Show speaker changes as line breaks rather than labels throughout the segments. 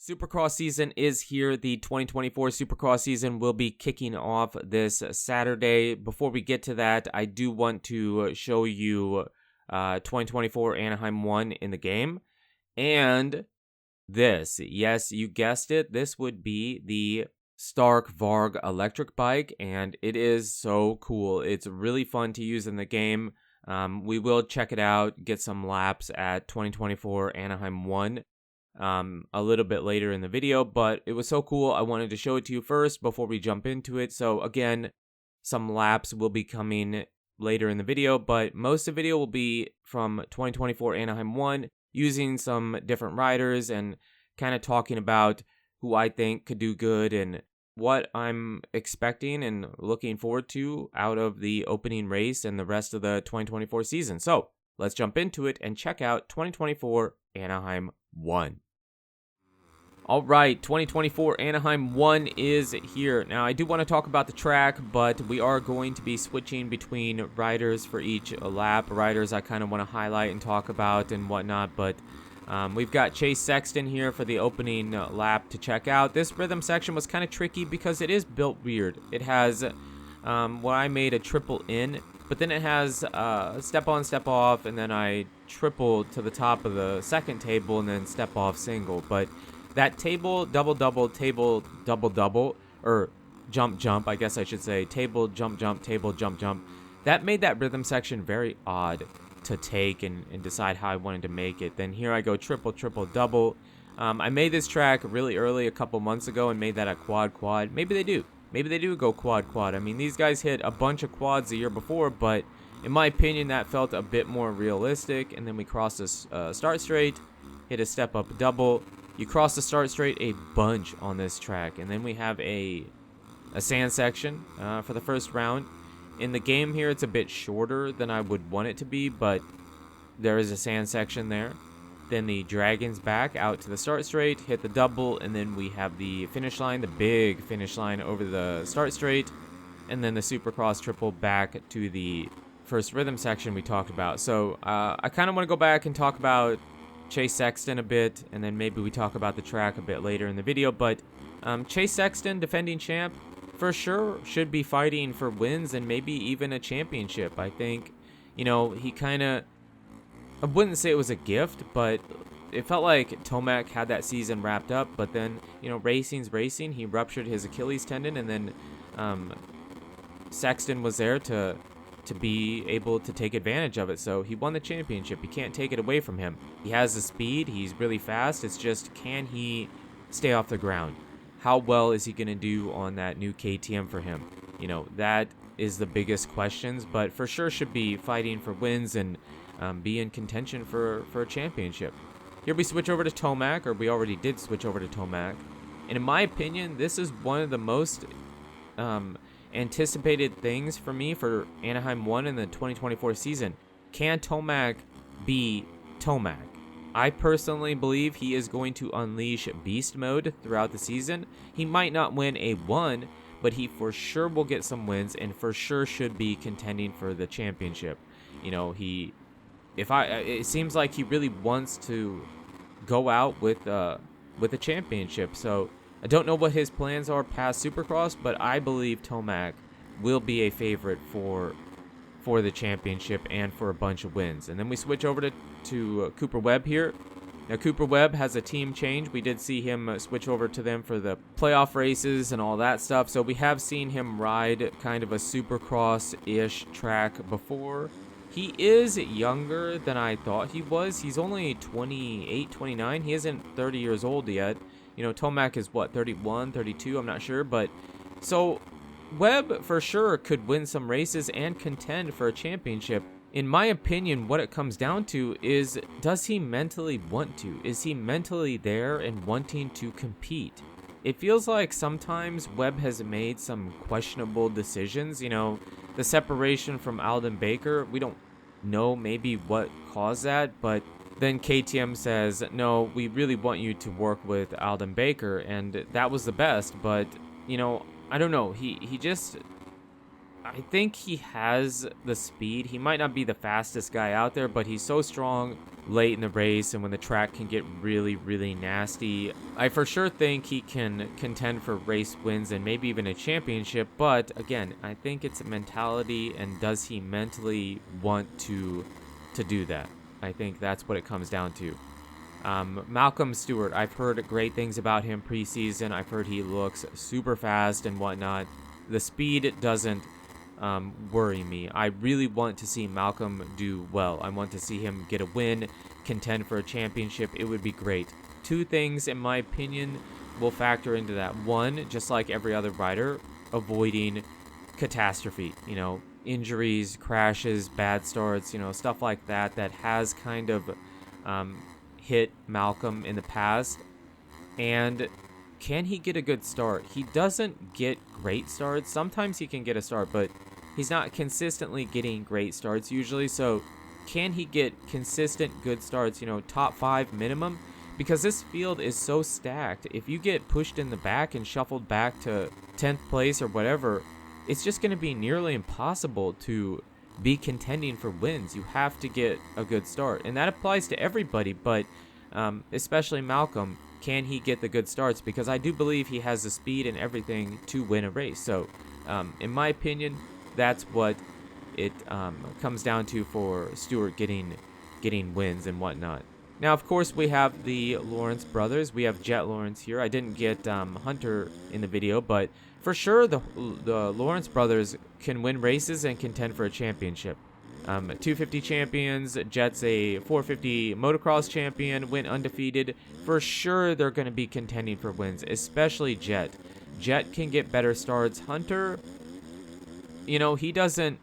Supercross season is here. The 2024 Supercross season will be kicking off this Saturday. Before we get to that, I do want to show you 2024 Anaheim 1 in the game. And this, yes, you guessed it, this would be the Stark Varg electric bike, and it is so cool. It's really fun to use in the game. We will check it out, get some laps at 2024 Anaheim 1. A little bit later in the video, but it was so cool I wanted to show it to you first before we jump into it. So again, some laps will be coming later in the video, but most of the video will be from 2024 Anaheim 1 using some different riders and kind of talking about who I think could do good and what I'm expecting and looking forward to out of the opening race and the rest of the 2024 season. So let's jump into it and check out 2024 Anaheim 1. All right, 2024 Anaheim 1 is here. Now, I do want to talk about the track, but we are going to be switching between riders for each lap. Riders I kind of want to highlight and talk about and whatnot, but we've got Chase Sexton here for the opening lap to check out. This rhythm section was kind of tricky because it is built weird. It has what I made a triple in, but then it has step on, step off, and then I triple to the top of the second table and then step off single. But that table, double, double, table, double, double, or jump, jump, I guess I should say, table, jump, jump, table, jump, jump, that made that rhythm section very odd to take and decide how I wanted to make it. Then here I go triple, triple, double. I made this track really early a couple months ago and made that a quad, quad. Maybe they do. Maybe they do go quad, quad. I mean, these guys hit a bunch of quads the year before, but in my opinion, that felt a bit more realistic. And then we crossed this start straight, hit a step up double. You cross the start straight a bunch on this track. And then we have a sand section for the first round. In the game here, it's a bit shorter than I would want it to be, but there is a sand section there. Then the Dragons back out to the start straight, hit the double, and then we have the finish line, the big finish line over the start straight, and then the Supercross triple back to the first rhythm section we talked about. So I kind of want to go back and talk about Chase Sexton a bit, and then maybe we talk about the track a bit later in the video. But Chase Sexton, defending champ, for sure should be fighting for wins and maybe even a championship. I think, he kind of, I wouldn't say it was a gift, but it felt like Tomac had that season wrapped up, but then, racing's racing. He ruptured his Achilles tendon, and then Sexton was there to be able to take advantage of it. So he won the championship. You can't take it away from him. He has the speed. He's really fast. It's just, can he stay off the ground? How well is he going to do on that new KTM for him? That is the biggest questions, but for sure should be fighting for wins and be in contention for a championship. Here we switch over to Tomac, or we already did switch over to Tomac. And in my opinion, this is one of the most anticipated things for me for Anaheim 1 in the 2024 season. Can Tomac be Tomac? I personally believe he is going to unleash beast mode throughout the season. He might not win a 1, but he for sure will get some wins and for sure should be contending for the championship. It seems like he really wants to go out with a championship. So I don't know what his plans are past Supercross, but I believe Tomac will be a favorite for the championship and for a bunch of wins. And then we switch over to Cooper Webb here. Now, Cooper Webb has a team change. We did see him switch over to them for the playoff races and all that stuff. So we have seen him ride kind of a Supercross-ish track before. He is younger than I thought he was. He's only 28, 29. He isn't 30 years old yet. Tomac is, 31, 32? I'm not sure. But so Webb for sure could win some races and contend for a championship. In my opinion, what it comes down to is, does he mentally want to? Is he mentally there and wanting to compete? It feels like sometimes Webb has made some questionable decisions. The separation from Alden Baker, we don't know maybe what caused that, but then KTM says, no, we really want you to work with Alden Baker, and that was the best. But, I don't know. He just, I think he has the speed. He might not be the fastest guy out there, but he's so strong late in the race and when the track can get really, really nasty. I for sure think he can contend for race wins and maybe even a championship, but again, I think it's a mentality, and does he mentally want to do that? I think that's what it comes down to. Malcolm Stewart, I've heard great things about him preseason. I've heard he looks super fast and whatnot. The speed doesn't worry me. I really want to see Malcolm do well. I want to see him get a win, contend for a championship. It would be great. Two things, in my opinion, will factor into that. One, just like every other rider, avoiding catastrophe. Injuries, crashes, bad starts, stuff like that has kind of hit Malcolm in the past. And can he get a good start? He doesn't get great starts. Sometimes he can get a start, but he's not consistently getting great starts usually. So can he get consistent good starts, top 5 minimum? Because this field is so stacked. If you get pushed in the back and shuffled back to 10th place or whatever, it's just going to be nearly impossible to be contending for wins. You have to get a good start. And that applies to everybody, but especially Malcolm. Can he get the good starts? Because I do believe he has the speed and everything to win a race. So, in my opinion, that's what it comes down to for Stewart getting wins and whatnot. Now, of course, we have the Lawrence brothers. We have Jet Lawrence here. I didn't get Hunter in the video, but for sure the Lawrence brothers can win races and contend for a championship. 250 champions, Jet's a 450 motocross champion, went undefeated. For sure, they're going to be contending for wins, especially Jet. Jet can get better starts. Hunter, he doesn't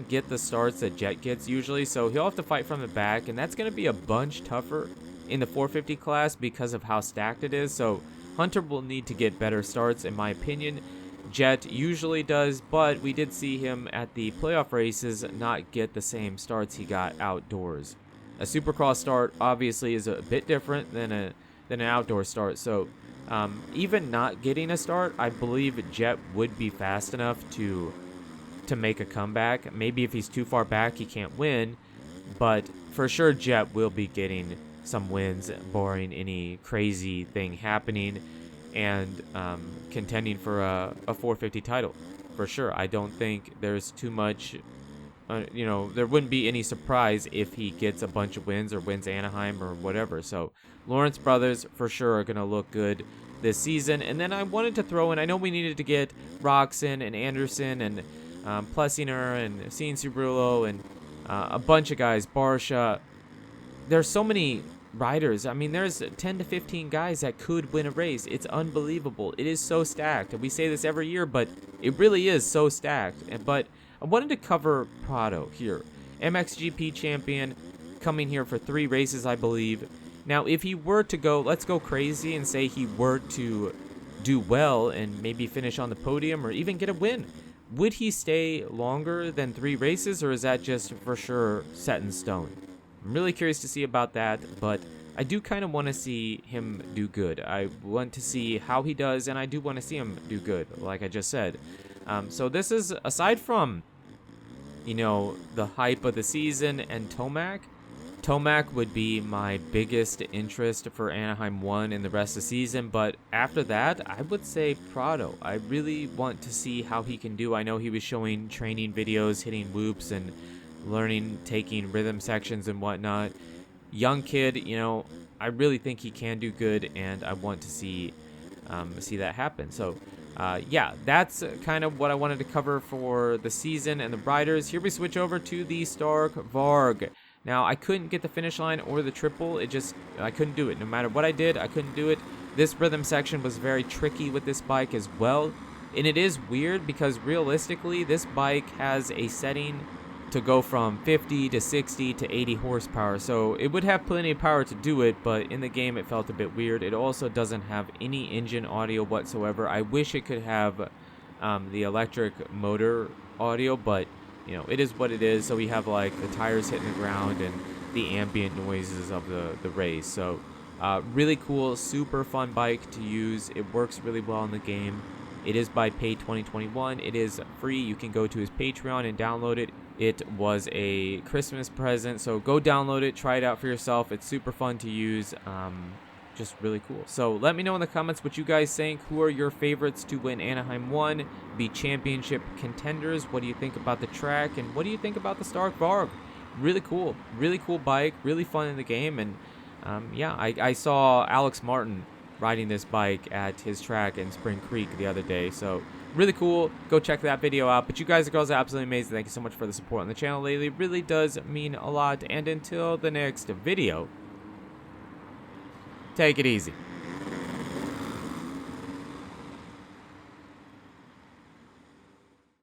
get the starts that Jet gets usually, so he'll have to fight from the back, and that's going to be a bunch tougher in the 450 class because of how stacked it is. So Hunter will need to get better starts, in my opinion. Jet usually does, but we did see him at the playoff races not get the same starts he got outdoors. A Supercross start obviously is a bit different than an outdoor start, so even not getting a start, I believe Jet would be fast enough to make a comeback. Maybe if he's too far back, he can't win, but for sure Jet will be getting some wins, barring any crazy thing happening, and contending for a 450 title for sure. I don't think there's too much, there wouldn't be any surprise if he gets a bunch of wins or wins Anaheim or whatever. So Lawrence brothers for sure are going to look good this season. And then I wanted to throw in, I know we needed to get Roxon and Anderson and Plessinger and Cianciarulo and a bunch of guys, Barsha. There's so many riders. I mean, there's 10 to 15 guys that could win a race. It's unbelievable. It is so stacked. And we say this every year, but it really is so stacked. But I wanted to cover Prado here. MXGP champion, coming here for 3 races, I believe. Now, if he were to go, let's go crazy and say he were to do well and maybe finish on the podium or even get a win, would he stay longer than 3 races, or is that just for sure set in stone? I'm really curious to see about that, but I do kind of want to see him do good. I want to see how he does, and I do want to see him do good, like I just said. So this is, aside from, the hype of the season and Tomac, Tomac would be my biggest interest for Anaheim 1 in the rest of the season, but after that, I would say Prado. I really want to see how he can do. I know he was showing training videos, hitting whoops, and learning, taking rhythm sections and whatnot. Young kid, I really think he can do good, and I want to see that happen. So, yeah, that's kind of what I wanted to cover for the season and the riders. Here we switch over to the Stark Varg. Now, I couldn't get the finish line or the triple. I couldn't do it. No matter what I did, I couldn't do it. This rhythm section was very tricky with this bike as well. And it is weird because realistically, this bike has a setting to go from 50 to 60 to 80 horsepower. So it would have plenty of power to do it, but in the game it felt a bit weird. It also doesn't have any engine audio whatsoever. I wish it could have the electric motor audio, but it is what it is. So we have like the tires hitting the ground and the ambient noises of the race. So really cool, super fun bike to use. It works really well in the game. It is by Pay 2021. It is free. You can go to his Patreon and download it. It was a Christmas present, so go download it, try it out for yourself. It's super fun to use. Just really cool. So let me know in the comments what you guys think. Who are your favorites to win Anaheim 1, the championship contenders? What do you think about the track? And what do you think about the Stark Varg? Really cool bike, really fun in the game. And yeah, I saw Alex Martin riding this bike at his track in Spring Creek the other day. So really cool. Go check that video out. But you guys and girls are absolutely amazing. Thank you so much for the support on the channel lately. It really does mean a lot. And until the next video, take it easy.